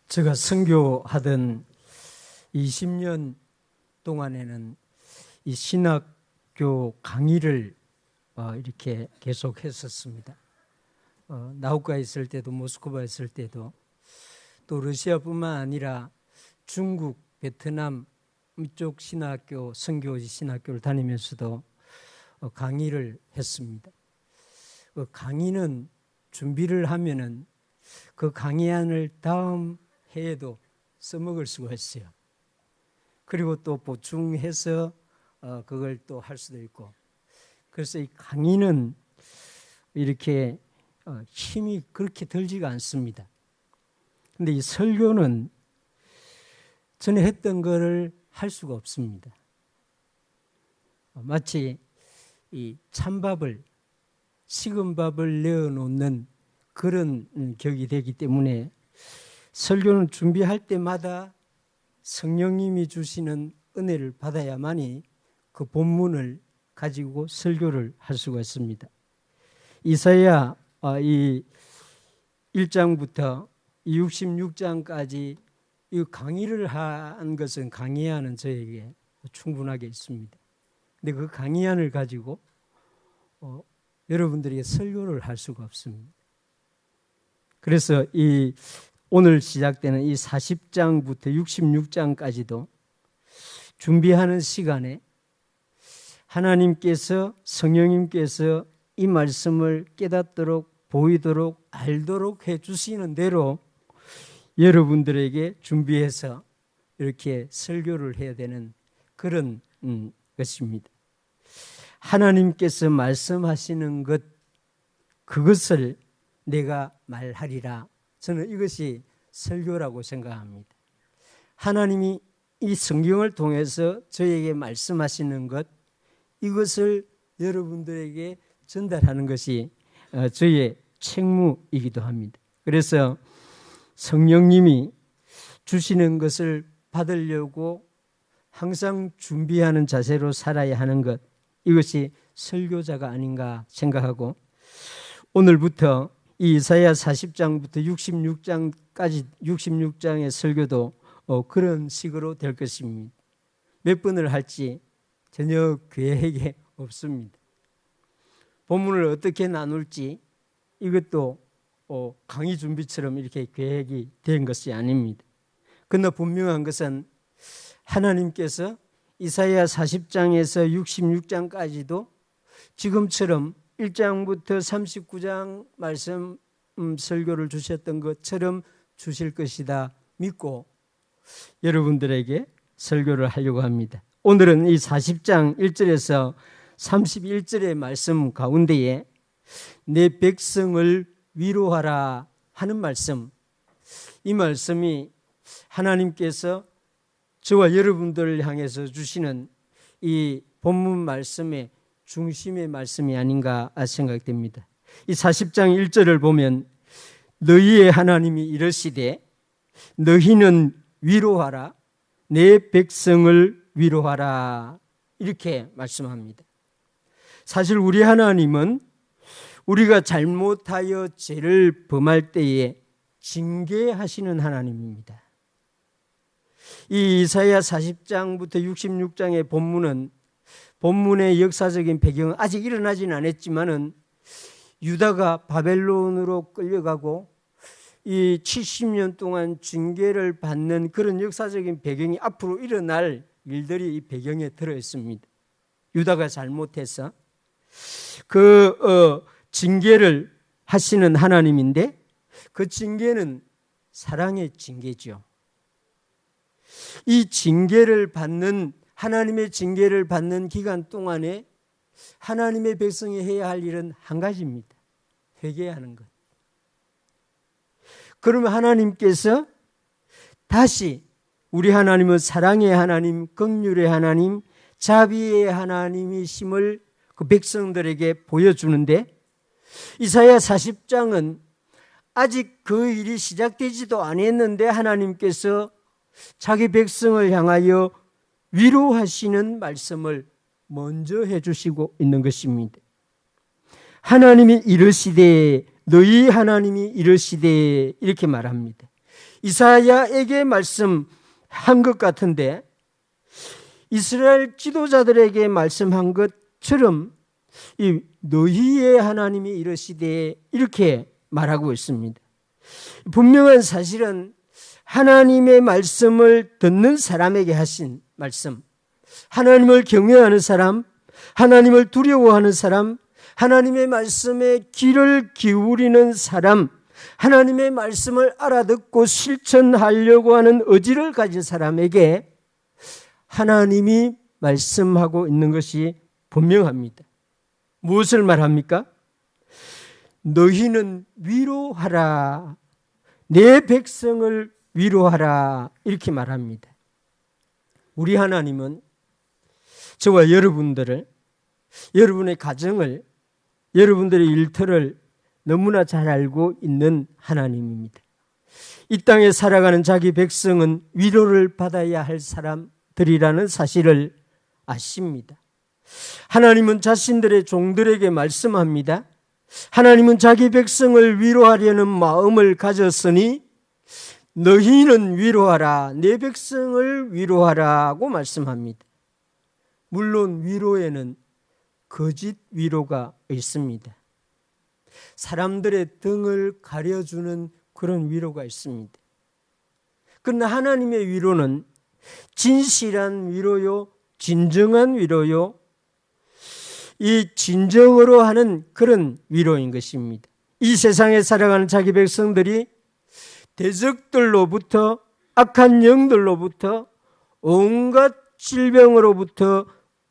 제가 선교하던 20년 동안에는 이 신학교 강의를 이렇게 계속 했었습니다. 나우카에 있을 때도 모스크바에 있을 때도 또 러시아뿐만 아니라 중국, 베트남 이쪽 신학교, 선교지 신학교를 다니면서도 강의를 했습니다. 강의는 준비를 하면은 그 강의안을 다음 해에도 써먹을 수가 있어요. 그리고 또 보충해서 그걸 또 할 수도 있고. 그래서 이 강의는 이렇게 힘이 그렇게 들지가 않습니다. 근데 이 설교는 전에 했던 거를 할 수가 없습니다. 마치 이 찬밥을, 식은 밥을 내어놓는 그런 격이 되기 때문에 설교는 준비할 때마다 성령님이 주시는 은혜를 받아야만이 그 본문을 가지고 설교를 할 수가 있습니다. 이사야 이 1장부터 66장까지 이 강의를 한 것은 강의하는 저에게 충분하게 있습니다. 근데 그 강의안을 가지고 여러분들에게 설교를 할 수가 없습니다. 그래서 이 오늘 시작되는 이 40장부터 66장까지도 준비하는 시간에 하나님께서, 성령님께서 이 말씀을 깨닫도록, 보이도록, 알도록 해주시는 대로 여러분들에게 준비해서 이렇게 설교를 해야 되는 그런 것입니다. 하나님께서 말씀하시는 것, 그것을 내가 말하리라. 저는 이것이 설교라고 생각합니다. 하나님이 이 성경을 통해서 저에게 말씀하시는 것, 이것을 여러분들에게 전달하는 것이 저의 책무이기도 합니다. 그래서 성령님이 주시는 것을 받으려고 항상 준비하는 자세로 살아야 하는 것, 이것이 설교자가 아닌가 생각하고, 오늘부터 이 이사야 40장부터 66장까지 66장의 설교도 그런 식으로 될 것입니다. 몇 번을 할지 전혀 계획이 없습니다. 본문을 어떻게 나눌지 이것도 강의 준비처럼 이렇게 계획이 된 것이 아닙니다. 그러나 분명한 것은 하나님께서 이사야 40장에서 66장까지도 지금처럼 1장부터 39장 말씀 설교를 주셨던 것처럼 주실 것이다 믿고 여러분들에게 설교를 하려고 합니다. 오늘은 이 40장 1절에서 31절의 말씀 가운데에 내 백성을 위로하라 하는 말씀, 이 말씀이 하나님께서 저와 여러분들을 향해서 주시는 이 본문 말씀의 중심의 말씀이 아닌가 생각됩니다. 이 40장 1절을 보면 너희의 하나님이 이르시되 너희는 위로하라, 내 백성을 위로하라, 이렇게 말씀합니다. 사실 우리 하나님은 우리가 잘못하여 죄를 범할 때에 징계하시는 하나님입니다. 이 이사야 40장부터 66장의 본문은 본문의 역사적인 배경은 아직 일어나지는 않았지만은 유다가 바벨론으로 끌려가고 이 70년 동안 징계를 받는 그런 역사적인 배경이 앞으로 일어날 일들이 이 배경에 들어 있습니다. 유다가 잘못해서 그 징계를 하시는 하나님인데 그 징계는 사랑의 징계죠. 이 징계를 받는, 하나님의 징계를 받는 기간 동안에 하나님의 백성이 해야 할 일은 한 가지입니다. 회개하는 것. 그러면 하나님께서 다시 우리 하나님은 사랑의 하나님, 긍휼의 하나님, 자비의 하나님이심을 그 백성들에게 보여주는데 이사야 40장은 아직 그 일이 시작되지도 않았는데 하나님께서 자기 백성을 향하여 위로하시는 말씀을 먼저 해주시고 있는 것입니다. 하나님이 이르시되 너희 하나님이 이르시되 이렇게 말합니다. 이사야에게 말씀한 것 같은데 이스라엘 지도자들에게 말씀한 것처럼 이 너희의 하나님이 이르시되 이렇게 말하고 있습니다. 분명한 사실은 하나님의 말씀을 듣는 사람에게 하신 말씀, 하나님을 경외하는 사람, 하나님을 두려워하는 사람, 하나님의 말씀에 귀를 기울이는 사람, 하나님의 말씀을 알아듣고 실천하려고 하는 의지를 가진 사람에게 하나님이 말씀하고 있는 것이 분명합니다. 무엇을 말합니까? 너희는 위로하라. 내 백성을 위로하라. 이렇게 말합니다. 우리 하나님은 저와 여러분들을, 여러분의 가정을, 여러분들의 일터를 너무나 잘 알고 있는 하나님입니다. 이 땅에 살아가는 자기 백성은 위로를 받아야 할 사람들이라는 사실을 아십니다. 하나님은 자신들의 종들에게 말씀합니다. 하나님은 자기 백성을 위로하려는 마음을 가졌으니 너희는 위로하라, 내 백성을 위로하라고 말씀합니다. 물론 위로에는 거짓 위로가 있습니다. 사람들의 등을 가려주는 그런 위로가 있습니다. 그러나 하나님의 위로는 진실한 위로요, 진정한 위로요, 이 진정으로 하는 그런 위로인 것입니다. 이 세상에 살아가는 자기 백성들이 대적들로부터, 악한 영들로부터, 온갖 질병으로부터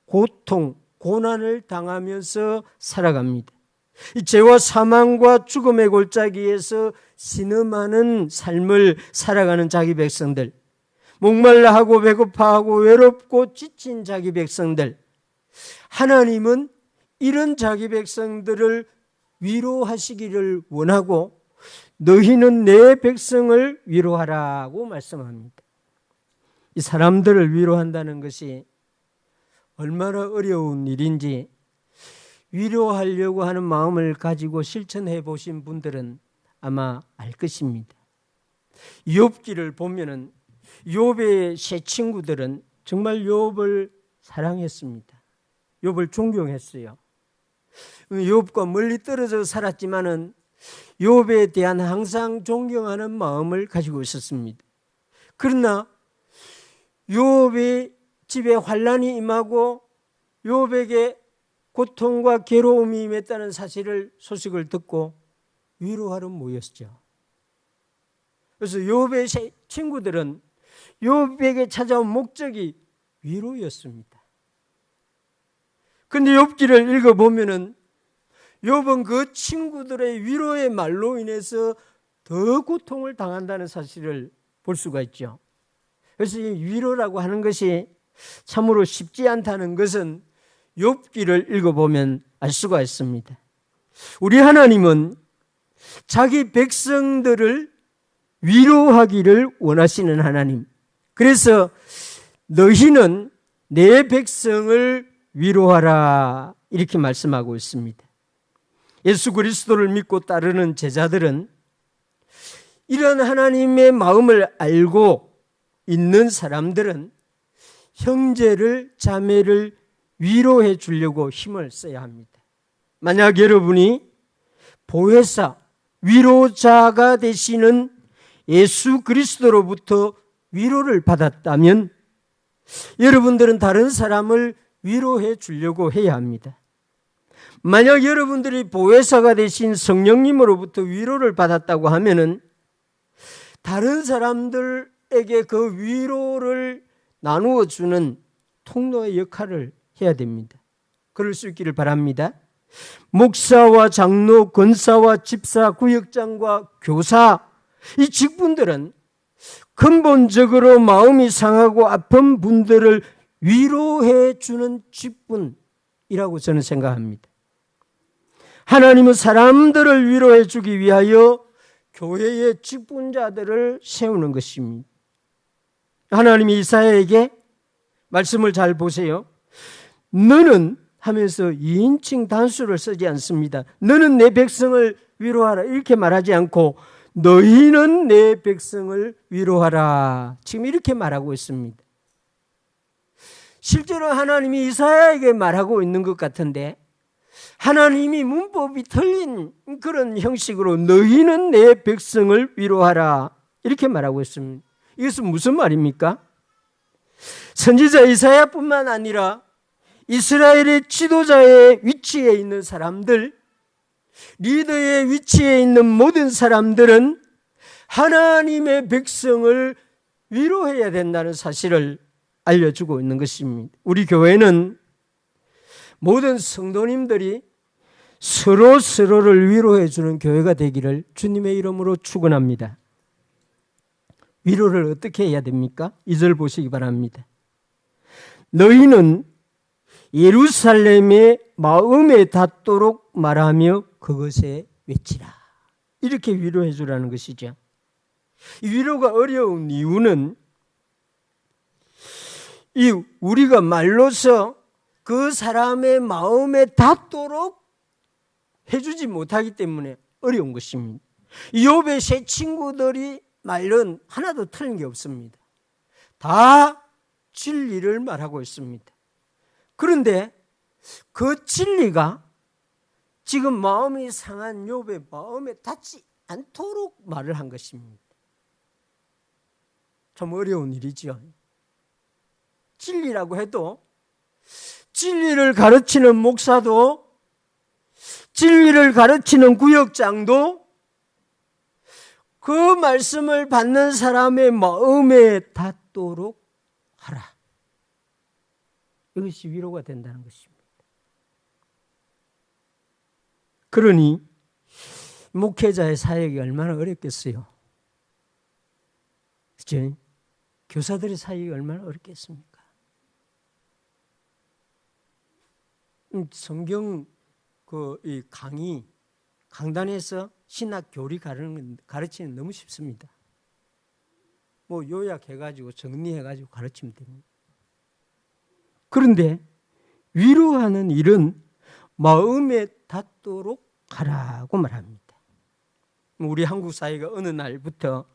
고통, 고난을 당하면서 살아갑니다. 이 죄와 사망과 죽음의 골짜기에서 신음하는 삶을 살아가는 자기 백성들, 목말라 하고 배고파하고 외롭고 지친 자기 백성들, 하나님은 이런 자기 백성들을 위로하시기를 원하고 너희는 내 백성을 위로하라고 말씀합니다. 이 사람들을 위로한다는 것이 얼마나 어려운 일인지 위로하려고 하는 마음을 가지고 실천해 보신 분들은 아마 알 것입니다. 욥기를 보면은 욥의 세 친구들은 정말 욥을 사랑했습니다. 욥을 존경했어요. 욥과 멀리 떨어져 살았지만은 욥에 대한 항상 존경하는 마음을 가지고 있었습니다. 그러나 욥의 집에 환난이 임하고 욥에게 고통과 괴로움이 임했다는 소식을 듣고 위로하러 모였죠. 그래서 욥의 친구들은 욥에게 찾아온 목적이 위로였습니다. 그런데 욥기를 읽어보면은 욥은 그 친구들의 위로의 말로 인해서 더 고통을 당한다는 사실을 볼 수가 있죠. 그래서 이 위로라고 하는 것이 참으로 쉽지 않다는 것은 욥기를 읽어보면 알 수가 있습니다. 우리 하나님은 자기 백성들을 위로하기를 원하시는 하나님. 그래서 너희는 내 백성을 위로하라 이렇게 말씀하고 있습니다. 예수 그리스도를 믿고 따르는 제자들은 이런 하나님의 마음을 알고 있는 사람들은 형제를, 자매를 위로해 주려고 힘을 써야 합니다. 만약 여러분이 보혜사, 위로자가 되시는 예수 그리스도로부터 위로를 받았다면 여러분들은 다른 사람을 위로해 주려고 해야 합니다. 만약 여러분들이 보혜사가 되신 성령님으로부터 위로를 받았다고 하면은 다른 사람들에게 그 위로를 나누어 주는 통로의 역할을 해야 됩니다. 그럴 수 있기를 바랍니다. 목사와 장로, 권사와 집사, 구역장과 교사, 이 직분들은 근본적으로 마음이 상하고 아픈 분들을 위로해 주는 직분이라고 저는 생각합니다. 하나님은 사람들을 위로해 주기 위하여 교회의 직분자들을 세우는 것입니다. 하나님이 이사야에게 말씀을 잘 보세요. 너는 하면서 2인칭 단수를 쓰지 않습니다. 너는 내 백성을 위로하라 이렇게 말하지 않고 너희는 내 백성을 위로하라. 지금 이렇게 말하고 있습니다. 실제로 하나님이 이사야에게 말하고 있는 것 같은데 하나님이 문법이 틀린 그런 형식으로 너희는 내 백성을 위로하라 이렇게 말하고 있습니다. 이것은 무슨 말입니까? 선지자 이사야뿐만 아니라 이스라엘의 지도자의 위치에 있는 사람들, 리더의 위치에 있는 모든 사람들은 하나님의 백성을 위로해야 된다는 사실을 알려주고 있는 것입니다. 우리 교회는 모든 성도님들이 서로를 위로해 주는 교회가 되기를 주님의 이름으로 축원합니다. 위로를 어떻게 해야 됩니까? 2절 보시기 바랍니다. 너희는 예루살렘의 마음에 닿도록 말하며 그것에 외치라. 이렇게 위로해 주라는 것이죠. 이 위로가 어려운 이유는 우리가 말로서 그 사람의 마음에 닿도록 해주지 못하기 때문에 어려운 것입니다. 욥의 세 친구들이 말은 하나도 틀린 게 없습니다. 다 진리를 말하고 있습니다. 그런데 그 진리가 지금 마음이 상한 욥의 마음에 닿지 않도록 말을 한 것입니다. 참 어려운 일이죠. 진리라고 해도 진리를 가르치는 목사도 진리를 가르치는 구역장도 그 말씀을 받는 사람의 마음에 닿도록 하라. 이것이 위로가 된다는 것입니다. 그러니 목회자의 사역이 얼마나 어렵겠어요. 그렇죠? 교사들의 사역이 얼마나 어렵겠습니까? 성경 이 강단에서 신학 교리 가르치는 너무 쉽습니다. 뭐 요약해가지고 정리해가지고 가르치면 됩니다. 그런데 위로하는 일은 마음에 닿도록 하라고 말합니다. 우리 한국 사회가 어느 날부터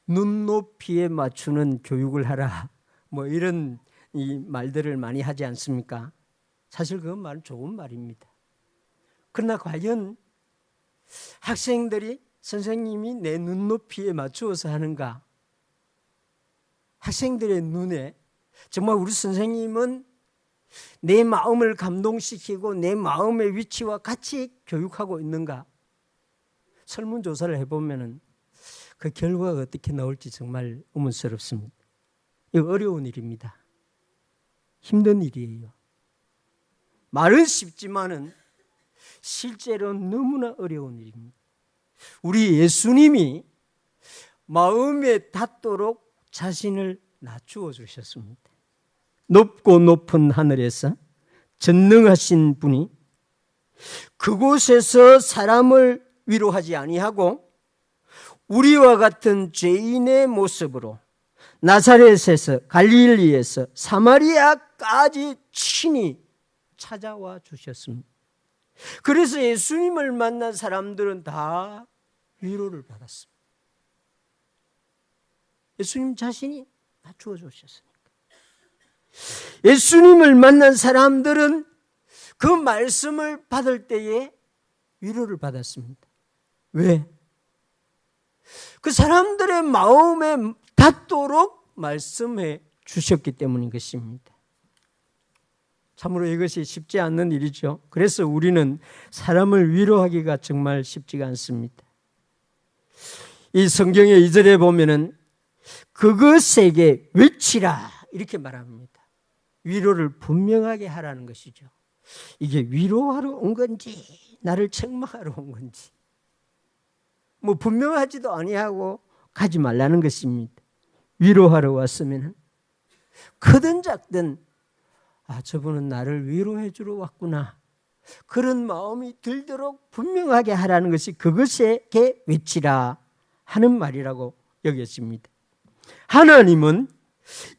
눈높이에 맞추는 교육을 하라 뭐 이런 이 말들을 많이 하지 않습니까? 사실 그 말은 좋은 말입니다. 그러나 과연 학생들이 선생님이 내 눈높이에 맞추어서 하는가? 학생들의 눈에 정말 우리 선생님은 내 마음을 감동시키고 내 마음의 위치와 같이 교육하고 있는가? 설문조사를 해보면 그 결과가 어떻게 나올지 정말 의문스럽습니다. 이거 어려운 일입니다. 힘든 일이에요. 말은 쉽지만은 실제로 너무나 어려운 일입니다. 우리 예수님이 마음에 닿도록 자신을 낮추어 주셨습니다. 높고 높은 하늘에서 전능하신 분이 그곳에서 사람을 위로하지 아니하고 우리와 같은 죄인의 모습으로 나사렛에서 갈릴리에서 사마리아까지 친히 찾아와 주셨습니다. 그래서 예수님을 만난 사람들은 다 위로를 받았습니다. 예수님 자신이 낮추어 주셨으니까. 예수님을 만난 사람들은 그 말씀을 받을 때에 위로를 받았습니다. 왜? 그 사람들의 마음에 닿도록 말씀해 주셨기 때문인 것입니다. 참으로 이것이 쉽지 않는 일이죠. 그래서 우리는 사람을 위로하기가 정말 쉽지가 않습니다. 이 성경의 2절에 보면은 그것에게 외치라 이렇게 말합니다. 위로를 분명하게 하라는 것이죠. 이게 위로하러 온 건지 나를 책망하러 온 건지 뭐 분명하지도 아니하고 가지 말라는 것입니다. 위로하러 왔으면 크든 작든 저분은 나를 위로해 주러 왔구나 그런 마음이 들도록 분명하게 하라는 것이 그것에게 외치라 하는 말이라고 여겨집니다. 하나님은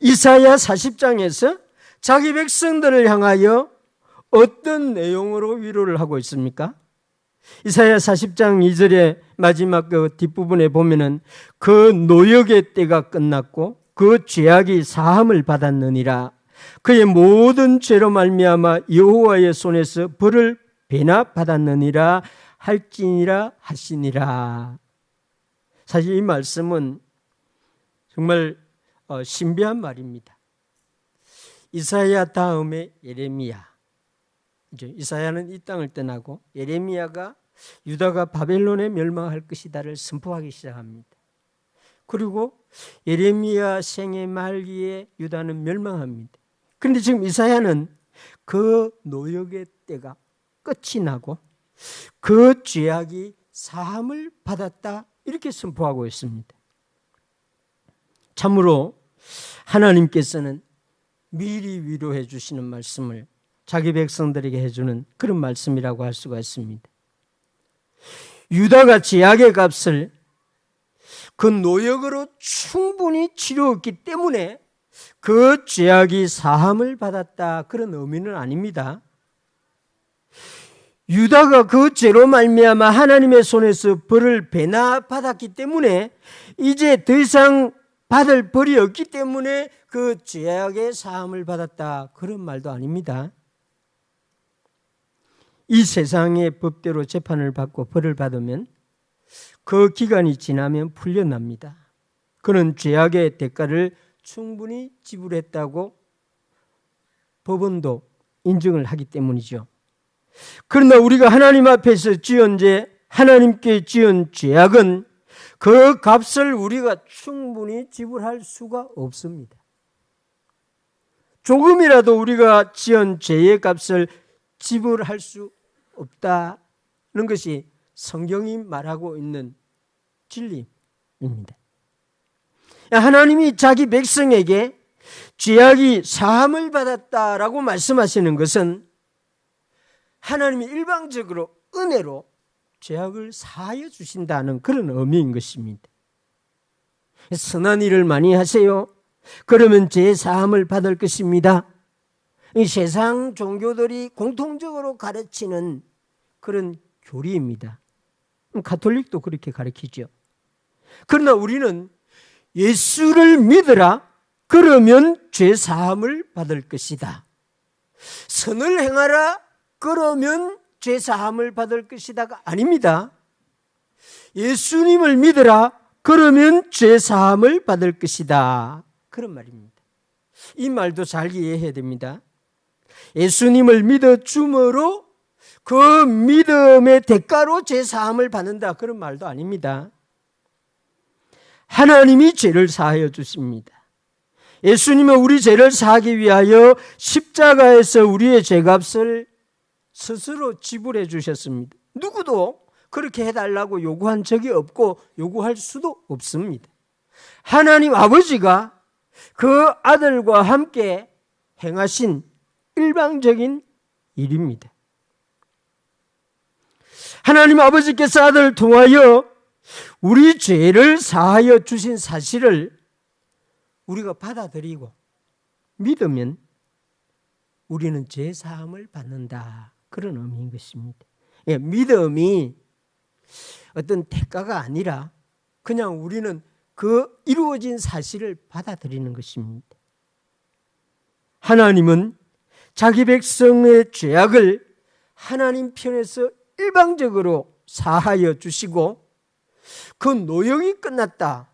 이사야 40장에서 자기 백성들을 향하여 어떤 내용으로 위로를 하고 있습니까? 이사야 40장 2절의 마지막 그 뒷부분에 보면은 그 노역의 때가 끝났고 그 죄악이 사함을 받았느니라. 그의 모든 죄로 말미암아 여호와의 손에서 벌을 배납받았느니라 할지니라 하시니라. 사실 이 말씀은 정말 신비한 말입니다. 이사야 다음에 예레미야. 이사야는 이 땅을 떠나고 예레미야가 유다가 바벨론에 멸망할 것이다를 선포하기 시작합니다. 그리고 예레미야 생의 말기에 유다는 멸망합니다. 그런데 지금 이사야는 그 노역의 때가 끝이 나고 그 죄악이 사함을 받았다 이렇게 선포하고 있습니다. 참으로 하나님께서는 미리 위로해 주시는 말씀을 자기 백성들에게 해주는 그런 말씀이라고 할 수가 있습니다. 유다가 죄악의 값을 그 노역으로 충분히 치루었기 때문에 그 죄악이 사함을 받았다 그런 의미는 아닙니다. 유다가 그 죄로 말미암아 하나님의 손에서 벌을 배납받았기 때문에 이제 더 이상 받을 벌이 없기 때문에 그 죄악의 사함을 받았다 그런 말도 아닙니다. 이 세상의 법대로 재판을 받고 벌을 받으면 그 기간이 지나면 풀려납니다. 그는 죄악의 대가를 충분히 지불했다고 법원도 인정을 하기 때문이죠. 그러나 우리가 하나님 앞에서 지은 죄, 하나님께 지은 죄악은 그 값을 우리가 충분히 지불할 수가 없습니다. 조금이라도 우리가 지은 죄의 값을 지불할 수 없다는 것이 성경이 말하고 있는 진리입니다. 하나님이 자기 백성에게 죄악이 사함을 받았다라고 말씀하시는 것은 하나님이 일방적으로 은혜로 죄악을 사하여 주신다는 그런 의미인 것입니다. 선한 일을 많이 하세요. 그러면 죄 사함을 받을 것입니다. 이 세상 종교들이 공통적으로 가르치는 그런 교리입니다. 가톨릭도 그렇게 가르치죠. 그러나 우리는 예수를 믿으라. 그러면 죄 사함을 받을 것이다. 선을 행하라. 그러면 죄 사함을 받을 것이다가 아닙니다. 예수님을 믿으라. 그러면 죄 사함을 받을 것이다. 그런 말입니다. 이 말도 잘 이해해야 됩니다. 예수님을 믿어 줌으로 그 믿음의 대가로 죄 사함을 받는다. 그런 말도 아닙니다. 하나님이 죄를 사하여 주십니다. 예수님은 우리 죄를 사하기 위하여 십자가에서 우리의 죄값을 스스로 지불해 주셨습니다. 누구도 그렇게 해달라고 요구한 적이 없고 요구할 수도 없습니다. 하나님 아버지가 그 아들과 함께 행하신 일방적인 일입니다. 하나님 아버지께서 아들을 통하여 우리 죄를 사하여 주신 사실을 우리가 받아들이고 믿으면 우리는 죄 사함을 받는다. 그런 의미인 것입니다. 믿음이 어떤 대가가 아니라 그냥 우리는 그 이루어진 사실을 받아들이는 것입니다. 하나님은 자기 백성의 죄악을 하나님 편에서 일방적으로 사하여 주시고 그 노역이 끝났다.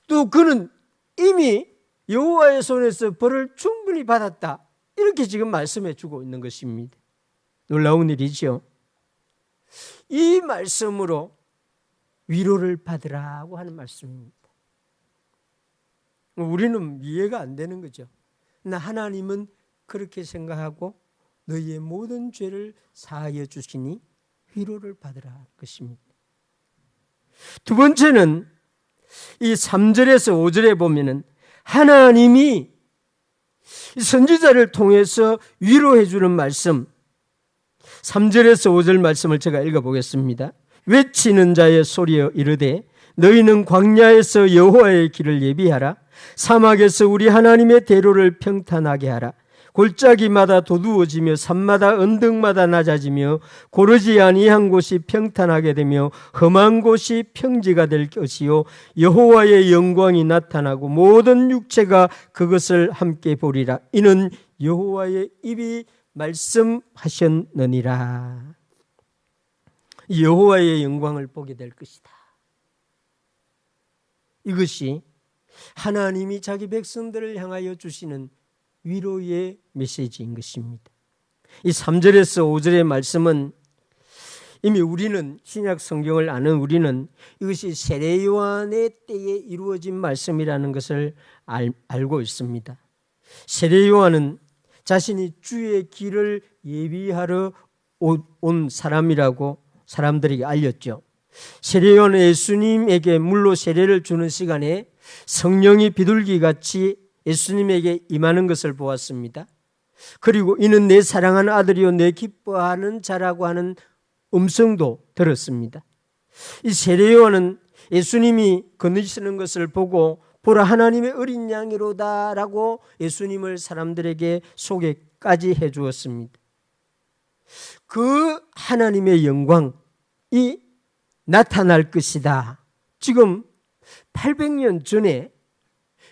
또 그는 이미 여호와의 손에서 벌을 충분히 받았다. 이렇게 지금 말씀해 주고 있는 것입니다. 놀라운 일이죠. 이 말씀으로 위로를 받으라고 하는 말씀입니다. 우리는 이해가 안 되는 거죠. 나 하나님은 그렇게 생각하고 너희의 모든 죄를 사하여 주시니 위로를 받으라 것입니다. 두 번째는 이 3절에서 5절에 보면은 하나님이 선지자를 통해서 위로해 주는 말씀, 3절에서 5절 말씀을 제가 읽어보겠습니다. 외치는 자의 소리여 이르되 너희는 광야에서 여호와의 길을 예비하라. 사막에서 우리 하나님의 대로를 평탄하게 하라. 골짜기마다 도두어지며 산마다 언덕마다 낮아지며 고르지 아니한 곳이 평탄하게 되며 험한 곳이 평지가 될 것이요 여호와의 영광이 나타나고 모든 육체가 그것을 함께 보리라. 이는 여호와의 입이 말씀하셨느니라. 여호와의 영광을 보게 될 것이다. 이것이 하나님이 자기 백성들을 향하여 주시는 위로의 메시지인 것입니다. 이 3절에서 5절의 말씀은 이미 우리는 신약 성경을 아는 우리는 이것이 세례 요한의 때에 이루어진 말씀이라는 것을 알고 있습니다. 세례 요한은 자신이 주의 길을 예비하러 온 사람이라고 사람들에게 알렸죠. 세례 요한은 예수님에게 물로 세례를 주는 시간에 성령이 비둘기같이 예수님에게 임하는 것을 보았습니다. 그리고 이는 내 사랑하는 아들이요 내 기뻐하는 자라고 하는 음성도 들었습니다. 이 세례 요한은 예수님이 건너시는 것을 보고 보라 하나님의 어린 양이로다라고 예수님을 사람들에게 소개까지 해주었습니다. 그 하나님의 영광이 나타날 것이다. 지금 800년 전에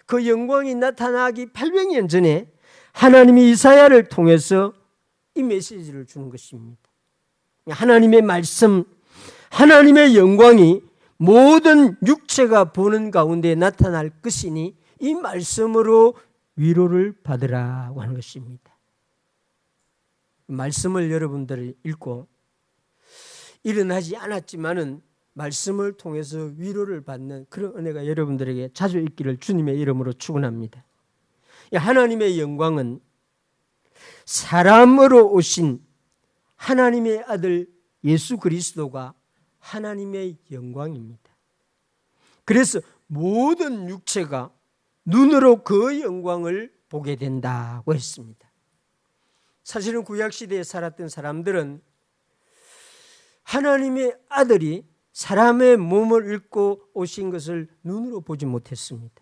그 영광이 나타나기 800년 전에 하나님이 이사야를 통해서 이 메시지를 주는 것입니다. 하나님의 말씀, 하나님의 영광이 모든 육체가 보는 가운데 나타날 것이니 이 말씀으로 위로를 받으라고 하는 것입니다. 말씀을 여러분들이 읽고 일어나지 않았지만은 말씀을 통해서 위로를 받는 그런 은혜가 여러분들에게 자주 있기를 주님의 이름으로 축원합니다. 하나님의 영광은 사람으로 오신 하나님의 아들 예수 그리스도가 하나님의 영광입니다. 그래서 모든 육체가 눈으로 그 영광을 보게 된다고 했습니다. 사실은 구약시대에 살았던 사람들은 하나님의 아들이 사람의 몸을 입고 오신 것을 눈으로 보지 못했습니다.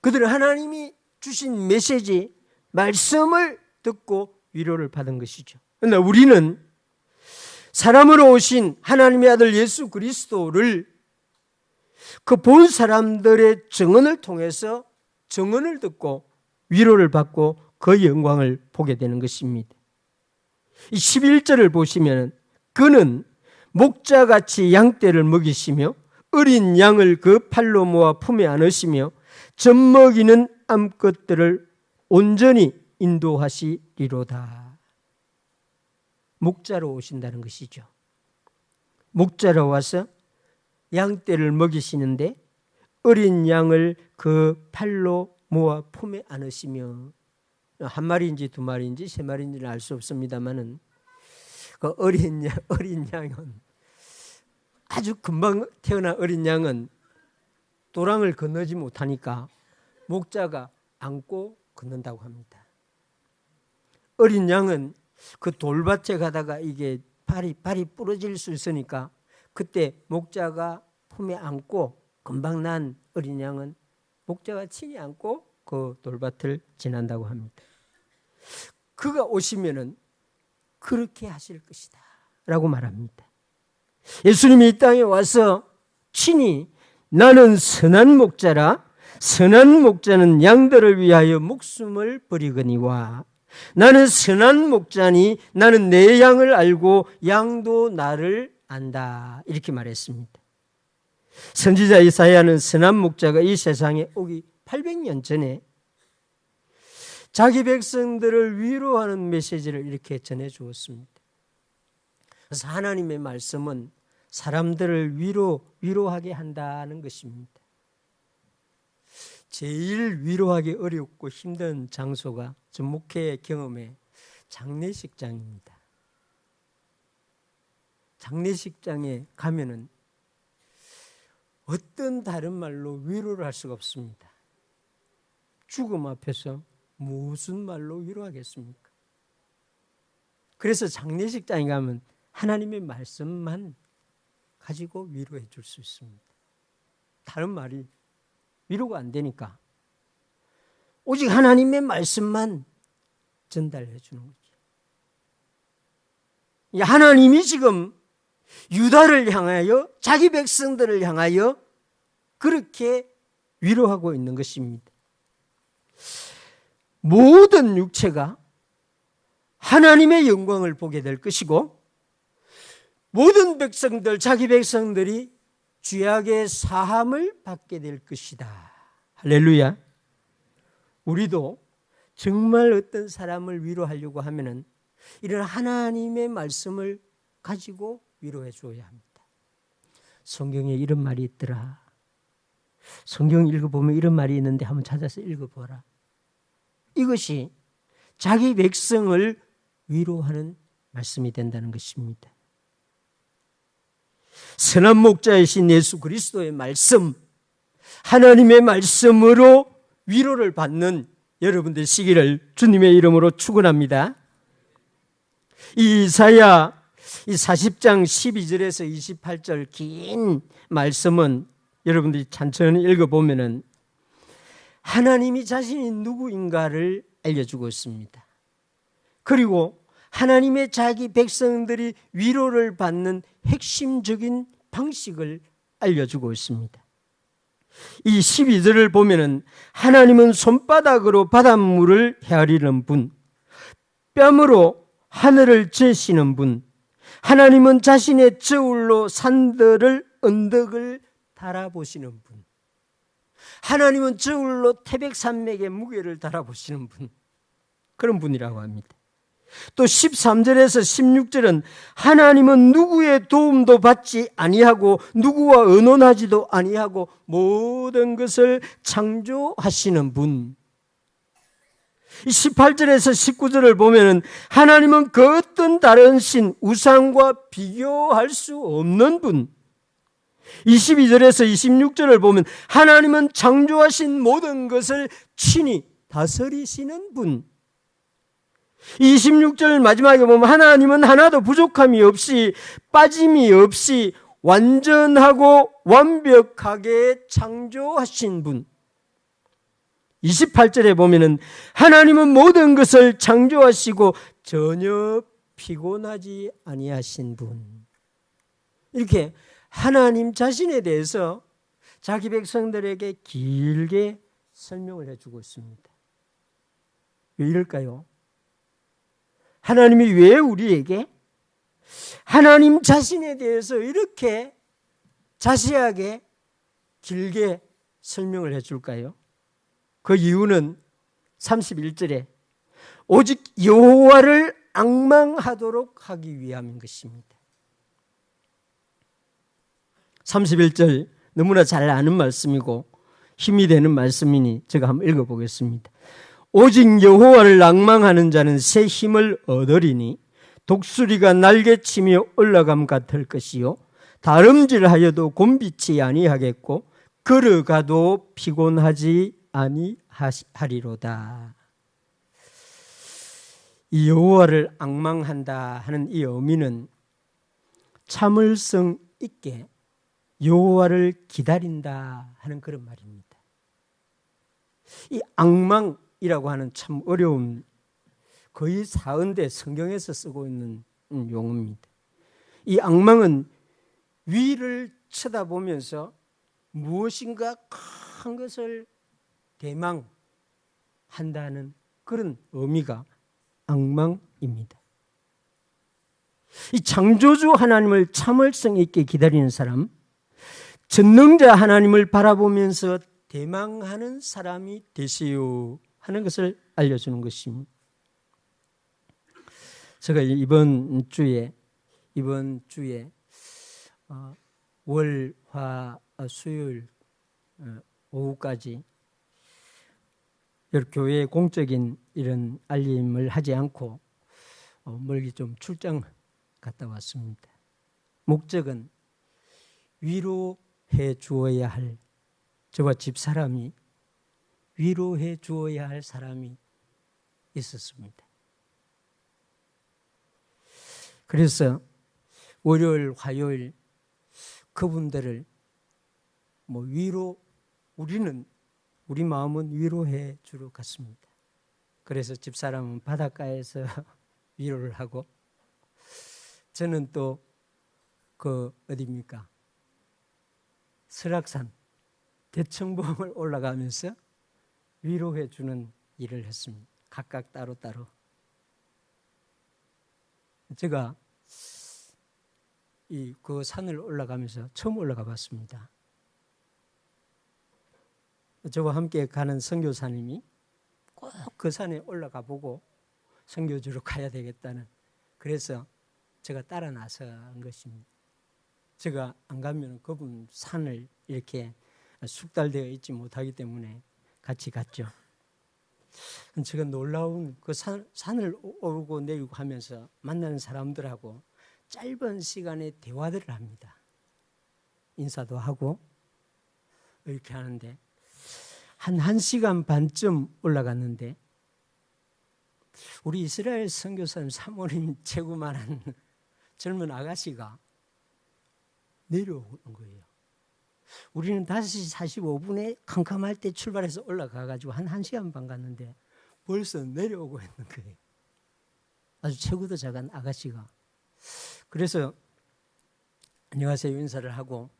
그들은 하나님이 주신 메시지, 말씀을 듣고 위로를 받은 것이죠. 그런데 우리는 사람으로 오신 하나님의 아들 예수 그리스도를 그 본 사람들의 증언을 통해서 증언을 듣고 위로를 받고 그 영광을 보게 되는 것입니다. 이 11절을 보시면 그는 목자같이 양떼를 먹이시며 어린 양을 그 팔로 모아 품에 안으시며 젖먹이는 암컷들을 온전히 인도하시리로다. 목자로 오신다는 것이죠. 목자로 와서 양떼를 먹이시는데 어린 양을 그 팔로 모아 품에 안으시며, 한 마리인지 두 마리인지 세 마리인지는 알 수 없습니다만은 그 어린 양은 아주 금방 태어난 어린 양은 도랑을 건너지 못하니까 목자가 안고 건넌다고 합니다. 어린 양은 그 돌밭에 가다가 이게 발이 부러질 수 있으니까 그때 목자가 품에 안고 금방 난 어린 양은 목자가 친히 안고 그 돌밭을 지난다고 합니다. 그가 오시면은 그렇게 하실 것이다 라고 말합니다. 예수님이 이 땅에 와서 친히 나는 선한 목자라, 선한 목자는 양들을 위하여 목숨을 버리거니와 나는 선한 목자니 나는 내 양을 알고 양도 나를 안다, 이렇게 말했습니다. 선지자 이사야는 선한 목자가 이 세상에 오기 800년 전에 자기 백성들을 위로하는 메시지를 이렇게 전해 주었습니다. 그래서 하나님의 말씀은 사람들을 위로하게 한다는 것입니다. 제일 위로하기 어렵고 힘든 장소가 저 목회 경험의 장례식장입니다. 장례식장에 가면은 어떤 다른 말로 위로를 할 수가 없습니다. 죽음 앞에서 무슨 말로 위로하겠습니까? 그래서 장례식장에 가면 하나님의 말씀만 가지고 위로해 줄 수 있습니다. 다른 말이 위로가 안 되니까 오직 하나님의 말씀만 전달해 주는 거죠. 하나님이 지금 유다를 향하여 자기 백성들을 향하여 그렇게 위로하고 있는 것입니다. 모든 육체가 하나님의 영광을 보게 될 것이고 모든 백성들, 자기 백성들이 죄악의 사함을 받게 될 것이다. 할렐루야. 우리도 정말 어떤 사람을 위로하려고 하면은 이런 하나님의 말씀을 가지고 위로해 줘야 합니다. 성경에 이런 말이 있더라. 성경 읽어보면 이런 말이 있는데 한번 찾아서 읽어보라. 이것이 자기 백성을 위로하는 말씀이 된다는 것입니다. 선한 목자이신 예수 그리스도의 말씀, 하나님의 말씀으로 위로를 받는 여러분들 시기를 주님의 이름으로 축원합니다. 이사야 40장 12절에서 28절 긴 말씀은 여러분들이 천천히 읽어보면은 하나님이 자신이 누구인가를 알려주고 있습니다. 그리고 하나님의 자기 백성들이 위로를 받는 핵심적인 방식을 알려주고 있습니다. 이 12절을 보면은 하나님은 손바닥으로 바닷물을 헤아리는 분, 뺨으로 하늘을 재시는 분, 하나님은 자신의 저울로 산들을 언덕을 달아보시는 분, 하나님은 저울로 태백산맥의 무게를 달아보시는 분, 그런 분이라고 합니다. 또 13절에서 16절은 하나님은 누구의 도움도 받지 아니하고 누구와 의논하지도 아니하고 모든 것을 창조하시는 분. 18절에서 19절을 보면은 하나님은 그 어떤 다른 신, 우상과 비교할 수 없는 분. 22절에서 26절을 보면 하나님은 창조하신 모든 것을 친히 다스리시는 분. 26절 마지막에 보면 하나님은 하나도 부족함이 없이 빠짐이 없이 완전하고 완벽하게 창조하신 분. 28절에 보면은 하나님은 모든 것을 창조하시고 전혀 피곤하지 아니하신 분. 이렇게 하나님 자신에 대해서 자기 백성들에게 길게 설명을 해주고 있습니다. 왜 이럴까요? 하나님이 왜 우리에게 하나님 자신에 대해서 이렇게 자세하게 길게 설명을 해줄까요? 그 이유는 31절에 오직 여호와를 앙망하도록 하기 위함인 것입니다. 31절 너무나 잘 아는 말씀이고 힘이 되는 말씀이니 제가 한번 읽어보겠습니다. 오직 여호와를 낭망하는 자는 새 힘을 얻으리니 독수리가 날개치며 올라감 같을 것이요 다름질하여도 곤비치 아니하겠고 걸어가도 피곤하지 아니하리로다. 이 여호와를 앙망한다 하는 이 의미는 참을성 있게 여호와를 기다린다 하는 그런 말입니다. 이 앙망이라고 하는 참 어려운 거의 40대 성경에서 쓰고 있는 용어입니다. 이 앙망은 위를 쳐다보면서 무엇인가 큰 것을 대망한다는 그런 의미가 앙망입니다. 이 창조주 하나님을 참을성 있게 기다리는 사람, 전능자 하나님을 바라보면서 대망하는 사람이 되세요 하는 것을 알려주는 것입니다. 제가 이번 주에 월, 화, 수요일 오후까지 교회 공적인 이런 알림을 하지 않고 멀리 좀 출장 갔다 왔습니다. 목적은 위로해 주어야 할 저와 집사람이 위로해 주어야 할 사람이 있었습니다. 그래서 월요일, 화요일 그분들을 우리는 우리 마음은 위로해 주러 갔습니다. 그래서 집사람은 바닷가에서 위로를 하고, 저는 또 어디입니까? 설악산 대청봉을 올라가면서 위로해 주는 일을 했습니다. 각각 따로따로. 제가 그 산을 올라가면서 처음 올라가 봤습니다. 저와 함께 가는 선교사님이 꼭 그 산에 올라가 보고 선교지로 가야 되겠다는, 그래서 제가 따라 나선 것입니다. 제가 안 가면 그분 산을 이렇게 숙달되어 있지 못하기 때문에 같이 갔죠. 제가 놀라운 그 산을 오르고 내리고 하면서 만나는 사람들하고 짧은 시간에 대화들을 합니다. 인사도 하고 이렇게 하는데, 한 1시간 반쯤 올라갔는데 우리 이스라엘 선교사님 사모님 체구만한 젊은 아가씨가 내려오는 거예요. 우리는 5시 45분에 캄캄할 때 출발해서 올라가가지고 한 1시간 반 갔는데 벌써 내려오고 있는 거예요. 아주 체구도 작은 아가씨가. 그래서 안녕하세요 인사를 하고,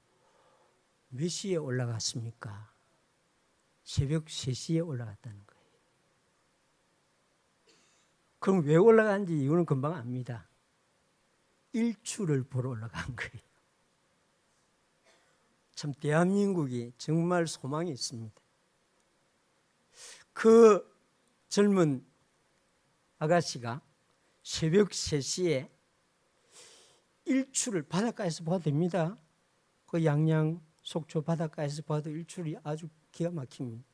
몇 시에 올라갔습니까? 새벽 3시에 올라갔다는 거예요. 그럼 왜 올라간지 이유는 금방 압니다. 일출을 보러 올라간 거예요. 참 대한민국이 정말 소망이 있습니다. 그 젊은 아가씨가 새벽 3시에 일출을 바닷가에서 봐도 됩니다. 그 양양 속초 바닷가에서 봐도 일출이 아주 기가 막힙니다.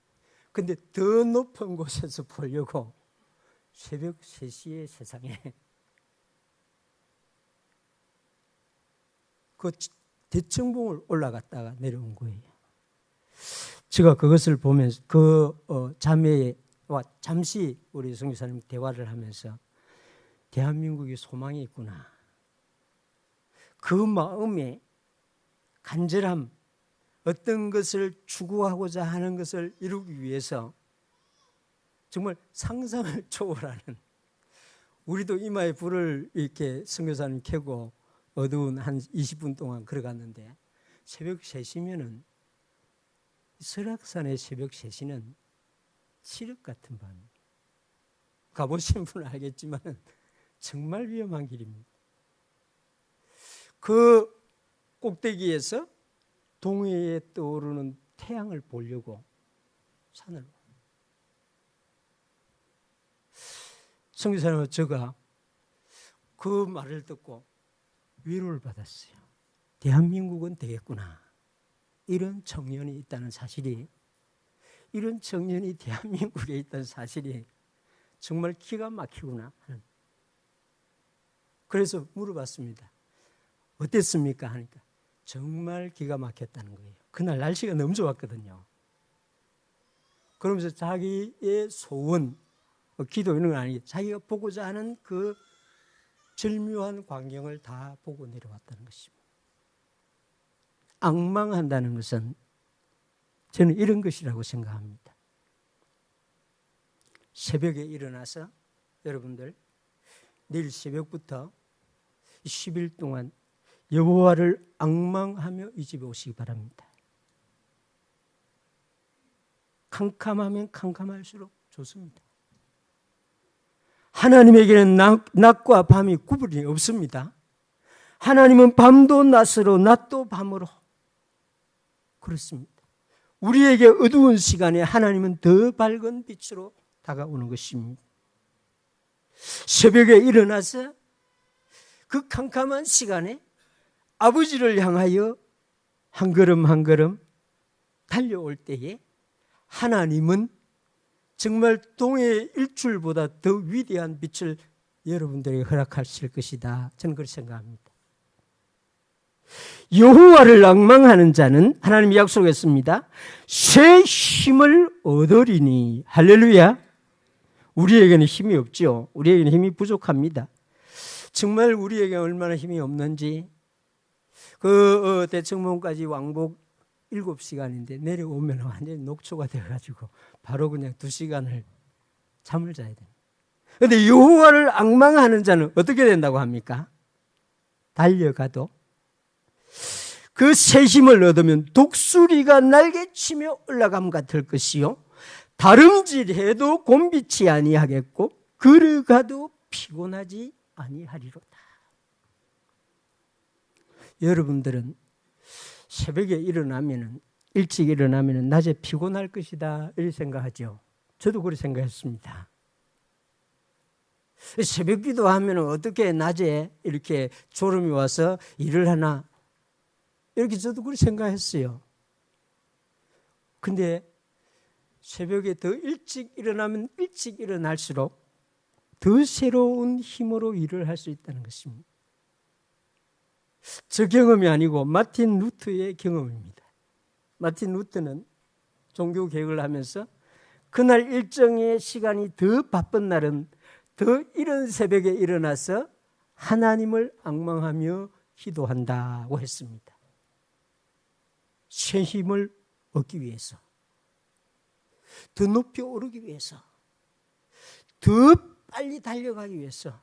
근데 더 높은 곳에서 보려고 새벽 3시에 세상에 그 대청봉을 올라갔다가 내려온 거예요. 제가 그것을 보면서 자매와 잠시 우리 선교사님 대화를 하면서 대한민국에 소망이 있구나. 그 마음에 간절함, 어떤 것을 추구하고자 하는 것을 이루기 위해서 정말 상상을 초월하는, 우리도 이마에 불을 이렇게 선교사님 켜고 어두운 한 20분 동안 걸어갔는데, 새벽 3시면은 설악산의 새벽 3시는 칠흑 같은 밤. 가보신 분은 알겠지만 정말 위험한 길입니다. 그 꼭대기에서 동해에 떠오르는 태양을 보려고 산을, 선교사님과 제가 그 말을 듣고 위로를 받았어요. 대한민국은 되겠구나. 이런 청년이 있다는 사실이, 이런 청년이 대한민국에 있다는 사실이 정말 기가 막히구나 하는. 그래서 물어봤습니다. 어땠습니까? 하니까 정말 기가 막혔다는 거예요. 그날 날씨가 너무 좋았거든요. 그러면서 자기의 소원, 기도 이런 건 아니고 자기가 보고자 하는 그 절묘한 광경을 다 보고 내려왔다는 것입니다. 앙망한다는 것은 저는 이런 것이라고 생각합니다. 새벽에 일어나서 여러분들 내일 새벽부터 10일 동안 여호와를 앙망하며 이 집에 오시기 바랍니다. 캄캄하면 캄캄할수록 좋습니다. 하나님에게는 낮과 밤이 구분이 없습니다. 하나님은 밤도 낮으로 낮도 밤으로 그렇습니다. 우리에게 어두운 시간에 하나님은 더 밝은 빛으로 다가오는 것입니다. 새벽에 일어나서 그 캄캄한 시간에 아버지를 향하여 한 걸음 한 걸음 달려올 때에 하나님은 정말 동해의 일출보다 더 위대한 빛을 여러분들에게 허락하실 것이다. 저는 그렇게 생각합니다. 여호와를 앙망하는 자는 하나님이 약속했습니다. 새 힘을 얻으리니. 할렐루야. 우리에게는 힘이 없죠. 우리에게는 힘이 부족합니다. 정말 우리에게 얼마나 힘이 없는지, 대청봉까지 왕복 7시간인데 내려오면 완전히 녹초가 되어가지고 바로 그냥 2시간을 잠을 자야 됩니다. 그런데 여호와를 앙망하는 자는 어떻게 된다고 합니까? 달려가도 그 새 힘을 얻으면 독수리가 날개치며 올라감 같을 것이요 다름질해도 곤비치 아니하겠고 걸어가도 피곤하지 아니하리로다. 여러분들은 새벽에 일찍 일어나면 낮에 피곤할 것이다 이렇게 생각하죠. 저도 그렇게 생각했습니다. 새벽 기도하면 어떻게 낮에 이렇게 졸음이 와서 일을 하나 이렇게 저도 그렇게 생각했어요. 근데 새벽에 더 일찍 일어나면 일찍 일어날수록 더 새로운 힘으로 일을 할 수 있다는 것입니다. 저 경험이 아니고 마틴 루터의 경험입니다. 마틴 루터는 종교 개혁을 하면서 그날 일정의 시간이 더 바쁜 날은 더 이른 새벽에 일어나서 하나님을 앙망하며 기도한다고 했습니다. 새 힘을 얻기 위해서, 더 높이 오르기 위해서, 더 빨리 달려가기 위해서,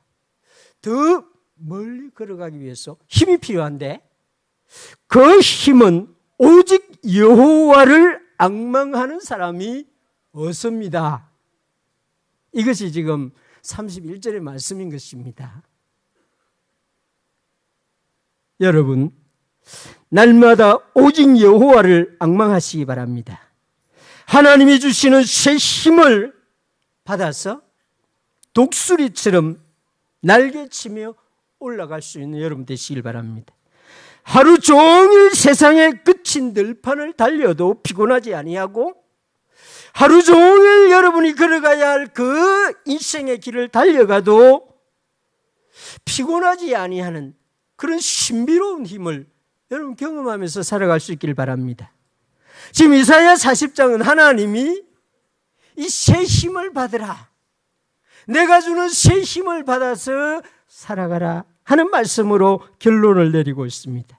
더 멀리 걸어가기 위해서 힘이 필요한데 그 힘은 오직 여호와를 앙망하는 사람이 얻습니다. 이것이 지금 31절의 말씀인 것입니다. 여러분, 날마다 오직 여호와를 앙망하시기 바랍니다. 하나님이 주시는 새 힘을 받아서 독수리처럼 날개치며 올라갈 수 있는 여러분 되시길 바랍니다. 하루 종일 세상의 끝인 들판을 달려도 피곤하지 아니하고 하루 종일 여러분이 걸어가야 할 그 인생의 길을 달려가도 피곤하지 아니하는 그런 신비로운 힘을 여러분 경험하면서 살아갈 수 있길 바랍니다. 지금 이사야 40장은 하나님이 이 새 힘을 받으라, 내가 주는 새 힘을 받아서 살아가라 하는 말씀으로 결론을 내리고 있습니다.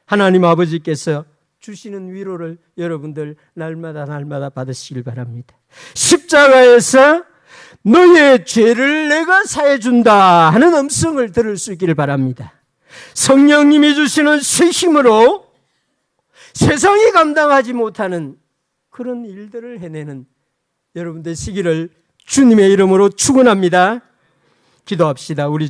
하나님 아버지께서 주시는 위로를 여러분들 날마다 받으시길 바랍니다. 십자가에서 너의 죄를 내가 사해준다 하는 음성을 들을 수 있기를 바랍니다. 성령님이 주시는 새 힘으로 세상이 감당하지 못하는 그런 일들을 해내는 여러분 되시기를 주님의 이름으로 축원합니다. 기도합시다. 우리